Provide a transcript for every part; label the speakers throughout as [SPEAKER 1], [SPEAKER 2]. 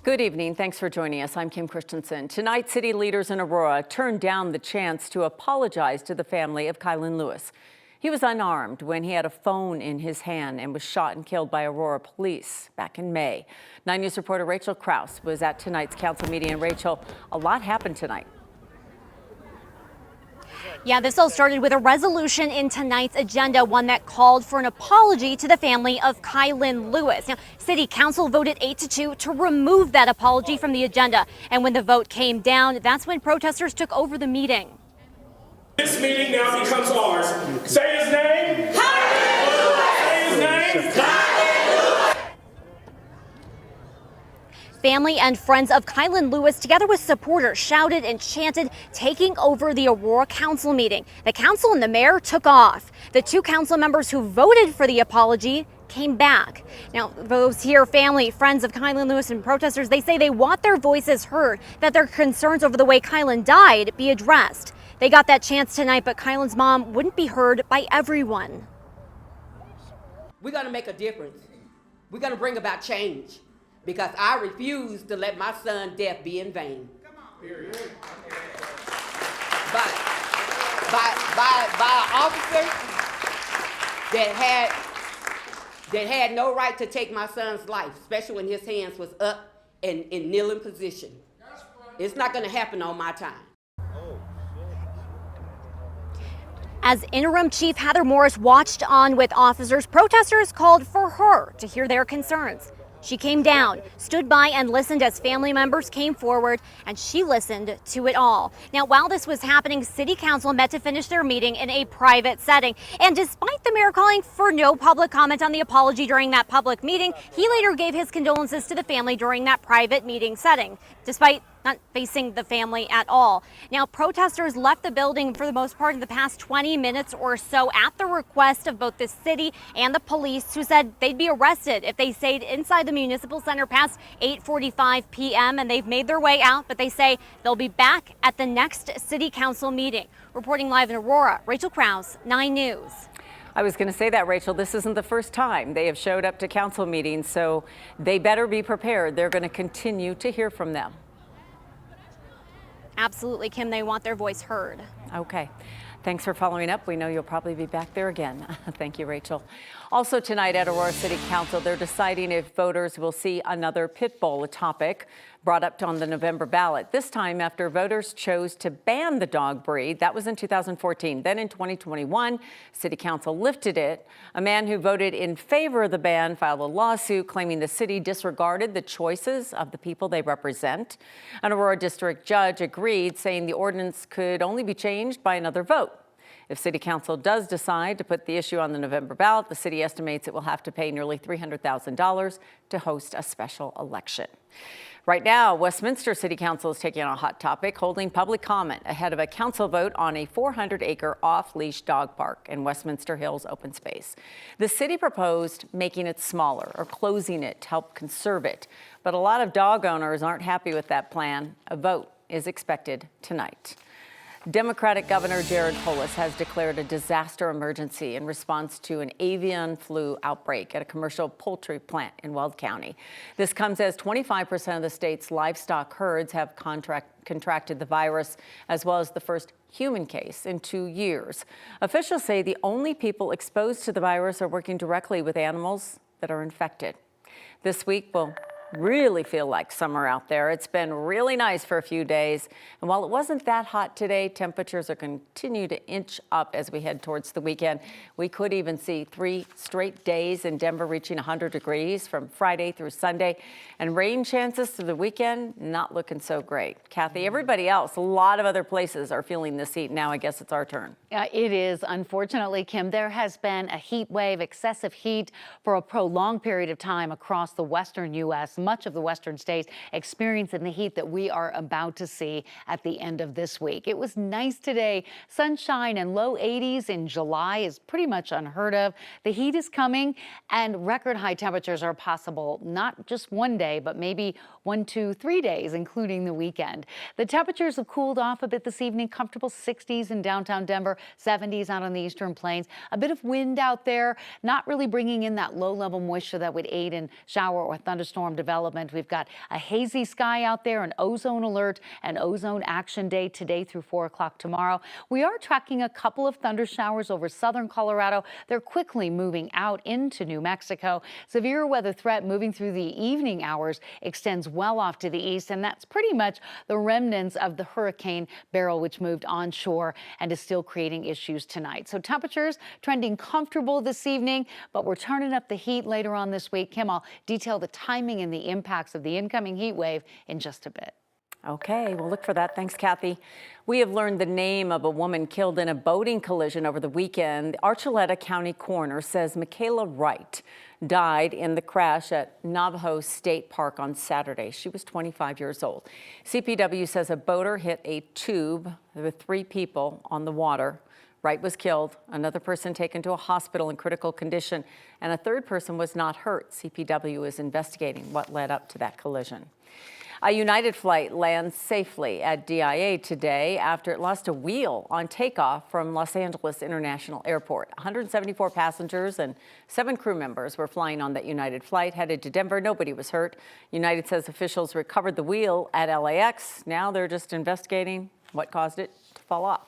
[SPEAKER 1] Good evening. Thanks for joining us. I'm Kim Christensen. Tonight, city leaders in Aurora turned down the chance to apologize to the family of Kylan Lewis. He was unarmed when he had a phone in his hand and was shot and killed by Aurora police back in May. 9 News reporter Rachel Krause was at tonight's council meeting. And Rachel, a lot happened tonight.
[SPEAKER 2] Yeah, this all started with a resolution in tonight's agenda, one that called for an apology to the family of Kylan Lewis. Now, City Council voted 8-2 to remove that apology from the agenda. And when the vote came down, that's when protesters took over the meeting.
[SPEAKER 3] This meeting now becomes ours. Say his name. Say his name.
[SPEAKER 2] Family and friends of Kylan Lewis, together with supporters, shouted and chanted, taking over the Aurora council meeting. The council and the mayor took off. The two council members who voted for the apology came back. Now, those here, family, friends of Kylan Lewis and protesters, they say they want their voices heard, that their concerns over the way Kylan died be addressed. They got that chance tonight, but Kylan's mom wouldn't be heard by everyone.
[SPEAKER 4] We're going to make a difference. We're going to bring about change. Because I refuse to let my son's death be in vain. Come on. Period. By an officer that had no right to take my son's life, especially when his hands was up and in kneeling position. It's not going to happen on my time.
[SPEAKER 2] As Interim Chief Heather Morris watched on with officers, protesters called for her to hear their concerns. She came down, stood by and listened as family members came forward, and she listened to it all. Now, while this was happening, City Council met to finish their meeting in a private setting. And despite the mayor calling for no public comment on the apology during that public meeting, he later gave his condolences to the family during that private meeting setting, despite not facing the family at all. Now, protesters left the building for the most part in the past 20 minutes or so at the request of both the city and the police, who said they'd be arrested if they stayed inside the municipal center past 8:45 p.m. and they've made their way out, but they say they'll be back at the next city council meeting. Reporting live in Aurora, Rachel Krause, 9 News.
[SPEAKER 1] I was going to say that, Rachel, this isn't the first time they have showed up to council meetings, so they better be prepared. They're going to continue to hear from them.
[SPEAKER 2] Absolutely, Kim. They want their voice heard.
[SPEAKER 1] Okay. Thanks for following up. We know you'll probably be back there again. Thank you, Rachel. Also tonight at Aurora City Council, they're deciding if voters will see another Pitball, a topic brought up on the November ballot. This time after voters chose to ban the dog breed. That was in 2014. Then in 2021, City Council lifted it. A man who voted in favor of the ban filed a lawsuit claiming the city disregarded the choices of the people they represent. An Aurora district judge agreed, saying the ordinance could only be changed by another vote. If City Council does decide to put the issue on the November ballot, the city estimates it will have to pay nearly $300,000 to host a special election. Right now, Westminster City Council is taking on a hot topic, holding public comment ahead of a council vote on a 400-acre off-leash dog park in Westminster Hills open space. The city proposed making it smaller or closing it to help conserve it, but a lot of dog owners aren't happy with that plan. A vote is expected tonight. Democratic Governor Gov Polis has declared a disaster emergency in response to an avian flu outbreak at a commercial poultry plant in Weld County. This comes as 25% of the state's livestock herds have contracted the virus, as well as the first human case in 2 years. Officials say the only people exposed to the virus are working directly with animals that are infected. This week will really feel like summer out there. It's been really nice for a few days. And while it wasn't that hot today, temperatures are continue to inch up as we head towards the weekend. We could even see 3 straight days in Denver reaching 100 degrees from Friday through Sunday. And rain chances through the weekend, not looking so great. Kathy, everybody else, a lot of other places are feeling this heat. Now I guess it's our turn.
[SPEAKER 5] It is, unfortunately, Kim. There has been a heat wave, excessive heat for a prolonged period of time across the western U.S. Much of the western states experiencing the heat that we are about to see at the end of this week. It was nice today. Sunshine and low 80s in July is pretty much unheard of. The heat is coming and record high temperatures are possible, not just one day, but maybe 1, 2, 3 days, including the weekend. The temperatures have cooled off a bit this evening. Comfortable 60s in downtown Denver, 70s out on the eastern plains. A bit of wind out there, not really bringing in that low level moisture that would aid in shower or thunderstorm development development. We've got a hazy sky out there, an ozone alert, and ozone action day today through 4 o'clock tomorrow. We are tracking a couple of thunder showers over southern Colorado. They're quickly moving out into New Mexico. Severe weather threat moving through the evening hours extends well off to the east, and that's pretty much the remnants of the Hurricane Beryl, which moved onshore and is still creating issues tonight. So temperatures trending comfortable this evening, but we're turning up the heat later on this week. Kim, I'll detail the timing and the impacts of the incoming heat wave in just a bit.
[SPEAKER 1] Okay, we'll look for that. Thanks, Kathy. We have learned the name of a woman killed in a boating collision over the weekend. The Archuleta County coroner says Michaela Wright died in the crash at Navajo State Park on Saturday. She was 25 years old. CPW says a boater hit a tube. There were 3 people on the water. Wright was killed, another person taken to a hospital in critical condition, and a 3rd person was not hurt. CPW is investigating what led up to that collision. A United flight lands safely at DIA today after it lost a wheel on takeoff from Los Angeles International Airport. 174 passengers and 7 crew members were flying on that United flight headed to Denver. Nobody was hurt. United says officials recovered the wheel at LAX. Now they're just investigating what caused it to fall off.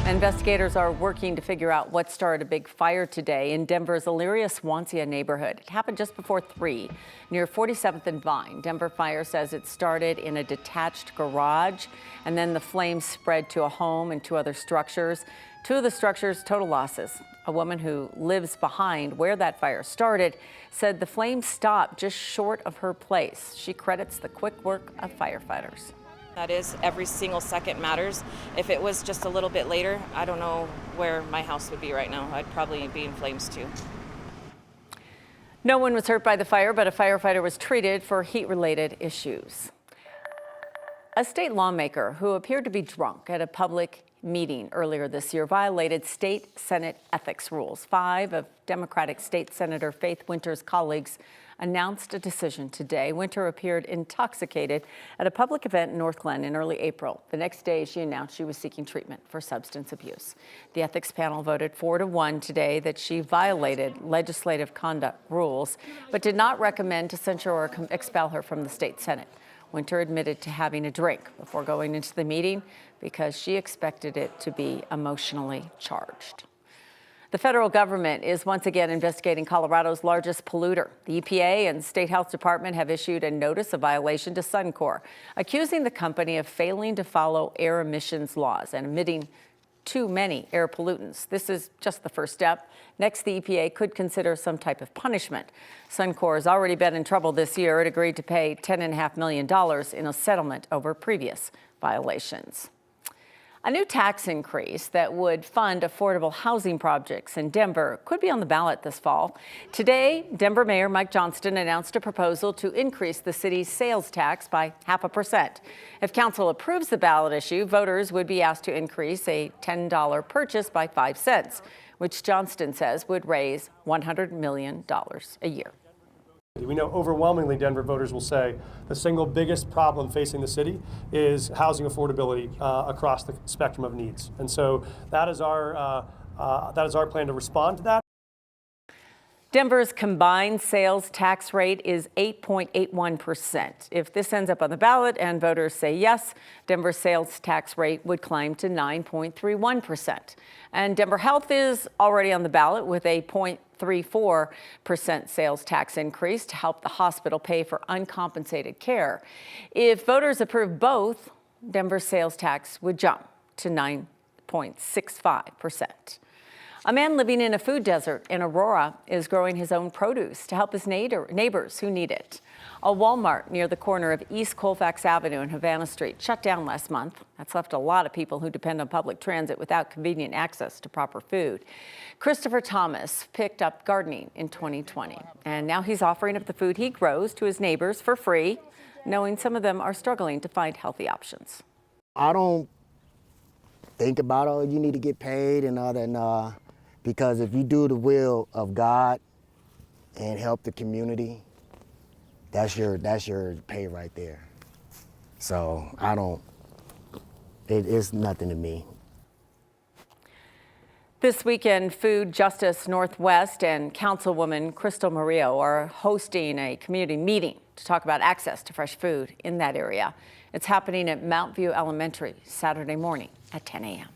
[SPEAKER 1] Investigators are working to figure out what started a big fire today in Denver's Elyria-Swansea neighborhood. It happened just before 3 near 47th and Vine. Denver Fire says it started in a detached garage, and then the flames spread to a home and 2 other structures. 2 of the structures, total losses. A woman who lives behind where that fire started said the flames stopped just short of her place. She credits the quick work of firefighters.
[SPEAKER 6] That is, every single second matters. If it was just a little bit later, I don't know where my house would be right now. I'd probably be in flames too.
[SPEAKER 1] No one was hurt by the fire, but a firefighter was treated for heat-related issues. A state lawmaker who appeared to be drunk at a public meeting earlier this year violated state Senate ethics rules. 5 of Democratic State Senator Faith Winter's colleagues announced a decision today. Winter appeared intoxicated at a public event in North Glen in early April. The next day, she announced she was seeking treatment for substance abuse. The ethics panel voted 4-1 today that she violated legislative conduct rules, but did not recommend to censure or expel her from the state Senate. Winter admitted to having a drink before going into the meeting because she expected it to be emotionally charged. The federal government is once again investigating Colorado's largest polluter. The EPA and State Health Department have issued a notice of violation to Suncor, accusing the company of failing to follow air emissions laws and emitting too many air pollutants. This is just the first step. Next, the EPA could consider some type of punishment. Suncor has already been in trouble this year. It agreed to pay $10.5 million in a settlement over previous violations. A new tax increase that would fund affordable housing projects in Denver could be on the ballot this fall. Today, Denver Mayor Mike Johnston announced a proposal to increase the city's sales tax by 0.5%. If council approves the ballot issue, voters would be asked to increase a $10 purchase by 5 cents, which Johnston says would raise $100 million a year.
[SPEAKER 7] We know overwhelmingly Denver voters will say the single biggest problem facing the city is housing affordability across the spectrum of needs. And so that is our plan to respond to that.
[SPEAKER 1] Denver's combined sales tax rate is 8.81%. If this ends up on the ballot and voters say yes, Denver's sales tax rate would climb to 9.31%. And Denver Health is already on the ballot with a 0.34% sales tax increase to help the hospital pay for uncompensated care. If voters approve both, Denver's sales tax would jump to 9.65%. A man living in a food desert in Aurora is growing his own produce to help his neighbors who need it. A Walmart near the corner of East Colfax Avenue and Havana Street shut down last month. That's left a lot of people who depend on public transit without convenient access to proper food. Christopher Thomas picked up gardening in 2020, and now he's offering up the food he grows to his neighbors for free, knowing some of them are struggling to find healthy options.
[SPEAKER 8] I don't think about, oh, you need to get paid and all that, because if you do the will of God and help the community, that's your pay right there. So it's nothing to me.
[SPEAKER 1] This weekend, Food Justice Northwest and Councilwoman Crystal Murillo are hosting a community meeting to talk about access to fresh food in that area. It's happening at Mount View Elementary Saturday morning at 10 a.m.